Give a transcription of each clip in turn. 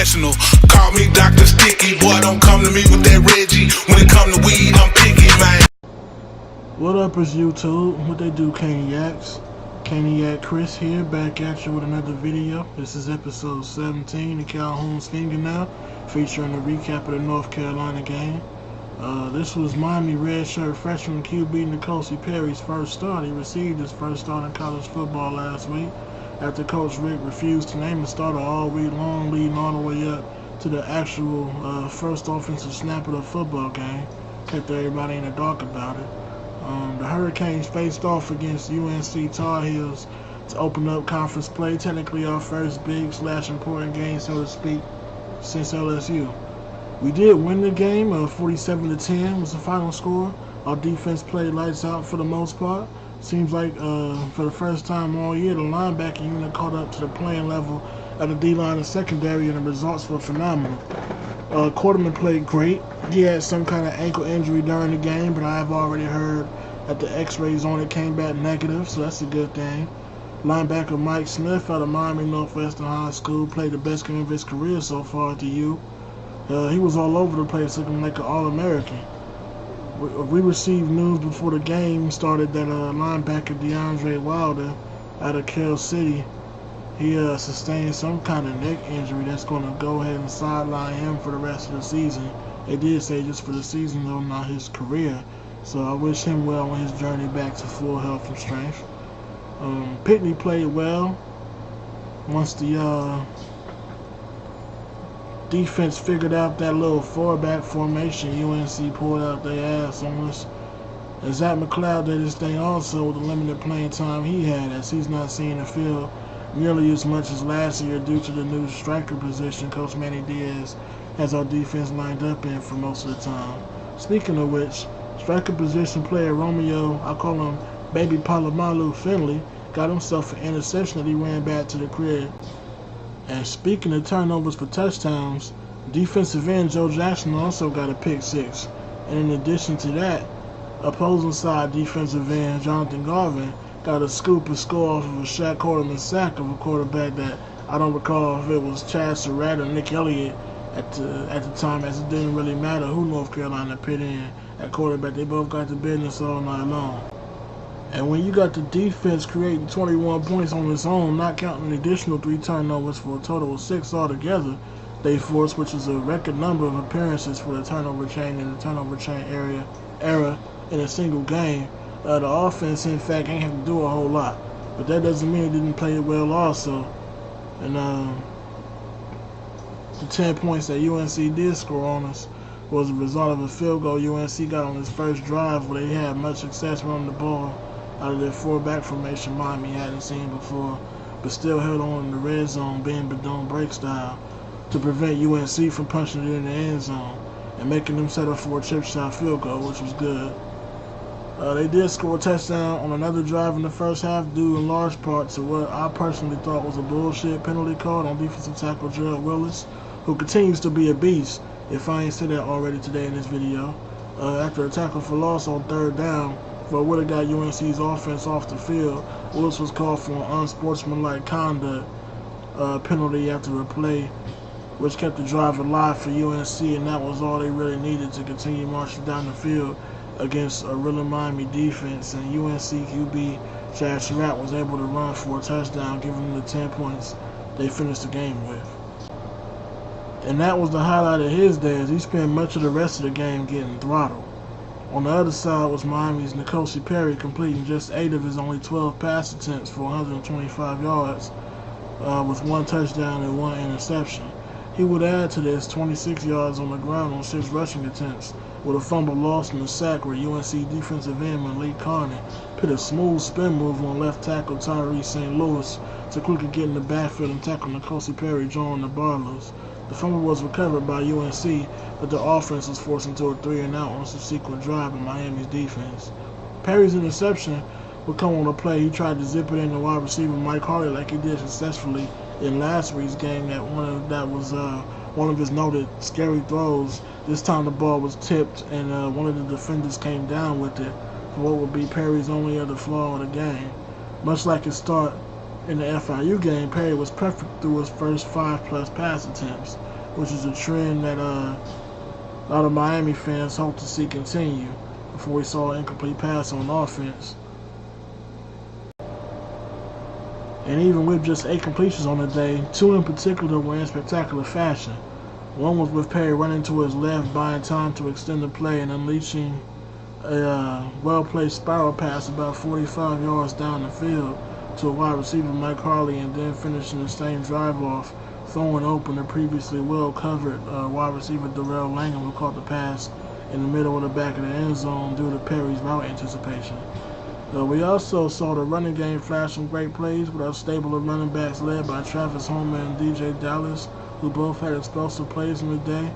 professional. Call me Dr. Sticky, boy, don't come to me with that Reggie. When it come to weed, I'm picky, man. What up is YouTube? What they do, Caniacs? Caniac Chris here, back at you with another video. This is episode 17 of Calhoun's Fingernail, featuring a recap of the North Carolina game. This was Miami redshirt freshman QB N'Kosi Perry's first start. He received his first start in college football last week after Coach Rick refused to name a starter all week long, leading all the way up to the actual first offensive snap of the football game. Kept everybody in the dark about it. The Hurricanes faced off against UNC Tar Heels to open up conference play, technically our first big / important game, so to speak, since LSU. We did win the game, 47-10 was the final score. Our defense played lights out for the most part. Seems like for the first time all year, the linebacking unit caught up to the playing level of the D-line and secondary, and the results were phenomenal. Quarterman played great. He had some kind of ankle injury during the game, but I've already heard that the x-rays on it came back negative, so that's a good thing. Linebacker Mike Smith out of Miami Northwestern High School played the best game of his career so far at the U. He was all over the place, looking like an All-American. We received news before the game started that linebacker DeAndre Wilder out of Carroll City, he sustained some kind of neck injury that's going to go ahead and sideline him for the rest of the season. They did say just for the season, though, not his career. So I wish him well on his journey back to full health and strength. Pittney played well once the defense figured out that little four-back formation UNC pulled out their ass on us. And Zach McLeod did his thing also with the limited playing time he had, as he's not seeing the field nearly as much as last year due to the new striker position Coach Manny Diaz has our defense lined up in for most of the time. Speaking of which, striker position player Romeo, I call him Baby Palomalu Finley, got himself an interception that he ran back to the crib. And speaking of turnovers for touchdowns, defensive end Joe Jackson also got a pick six. And in addition to that, opposing side defensive end Jonathan Garvin got a scoop and score off of a Shaq Quarterman sack of a quarterback that I don't recall if it was Chad Surratt or Nick Elliott at the time, as it didn't really matter who North Carolina put in at quarterback. They both got the business all night long. And when you got the defense creating 21 points on its own, not counting an additional 3 turnovers for a total of 6 altogether, they forced, which is a record number of appearances for the turnover chain in the turnover chain era in a single game. The offense, in fact, ain't have to do a whole lot. But that doesn't mean it didn't play well also. And the 10 points that UNC did score on us was a result of a field goal UNC got on its first drive, where they had much success running the ball out of their four-back formation Miami hadn't seen before, but still held on in the red zone, being Badone break style, to prevent UNC from punching it in the end zone and making them settle for a chip shot field goal, which was good. They did score a touchdown on another drive in the first half, due in large part to what I personally thought was a bullshit penalty called on defensive tackle Gerald Willis, who continues to be a beast, if I ain't said that already today in this video. After a tackle for loss on third down, but would have got UNC's offense off the field, Willis was called for an unsportsmanlike conduct penalty after a play, which kept the drive alive for UNC, and that was all they really needed to continue marching down the field against a real Miami defense. And UNC QB Chad Surratt was able to run for a touchdown, giving them the 10 points they finished the game with. And that was the highlight of his day, as he spent much of the rest of the game getting throttled. On the other side was Miami's N'Kosi Perry, completing just 8 of his only 12 pass attempts for 125 yards, with 1 touchdown and 1 interception. He would add to this 26 yards on the ground on 6 rushing attempts, with a fumble lost in the sack where UNC defensive end Malik Carney put a smooth spin move on left tackle Tyree St. Louis to quickly get in the backfield and tackle N'Kosi Perry drawing the bar loose. The fumble was recovered by UNC, but the offense was forced into a 3-and-out on a subsequent drive by Miami's defense. Perry's interception would come on a play. He tried to zip it in to wide receiver Mike Harley like he did successfully in last week's game. That was one of his noted scary throws. This time the ball was tipped, and one of the defenders came down with it for what would be Perry's only other flaw in the game. Much like his start in the FIU game, Perry was perfect through his first 5+ pass attempts. which is a trend that a lot of Miami fans hope to see continue before we saw an incomplete pass on offense. And even with just 8 completions on the day, 2 in particular were in spectacular fashion. One was with Perry running to his left, buying time to extend the play and unleashing a well-placed spiral pass about 45 yards down the field to a wide receiver, Mike Harley, and then finishing the same drive off, throwing open the previously well-covered wide receiver Darrell Langham, who caught the pass in the middle of the back of the end zone due to Perry's route anticipation. We also saw the running game flash some great plays with our stable of running backs led by Travis Homer and DJ Dallas, who both had explosive plays in the day.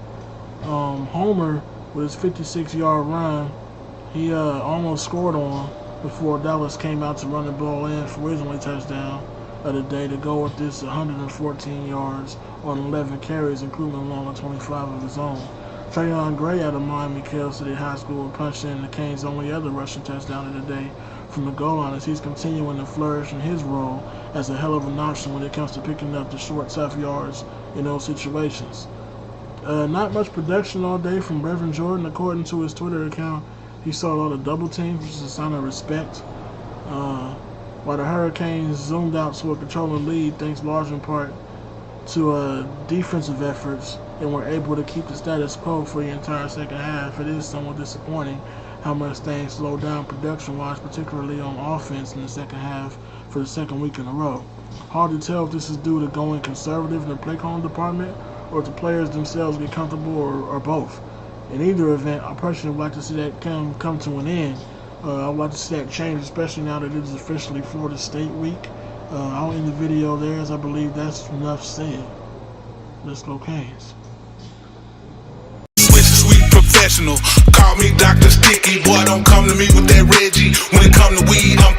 Homer, with his 56-yard run, he almost scored on before Dallas came out to run the ball in for his only touchdown of the day to go with this 114 yards on 11 carries, including along the 25 of his own. Trayon Gray out of Miami Kell City High School punched in the Canes' only other rushing touchdown of the day from the goal line as he's continuing to flourish in his role as a hell of an option when it comes to picking up the short, tough yards in those situations. Not much production all day from Reverend Jordan. According to his Twitter account, he saw a lot of double teams, which is a sign of respect. While the Hurricanes zoomed out to a controlling lead, thanks large in part to defensive efforts, and were able to keep the status quo for the entire second half. It is somewhat disappointing how much things slowed down production-wise, particularly on offense in the second half for the second week in a row. Hard to tell if this is due to going conservative in the play calling department or if the players themselves get comfortable or both. In either event, I personally would like to see that come to an end. I would like to see that change, especially now that it is officially Florida State week. I'll end the video there as I believe that's enough said. Let's go Canes. Sweet professional. Call me Dr. Sticky. Boy, don't come to me with that Reggie. When it come to weed, I'm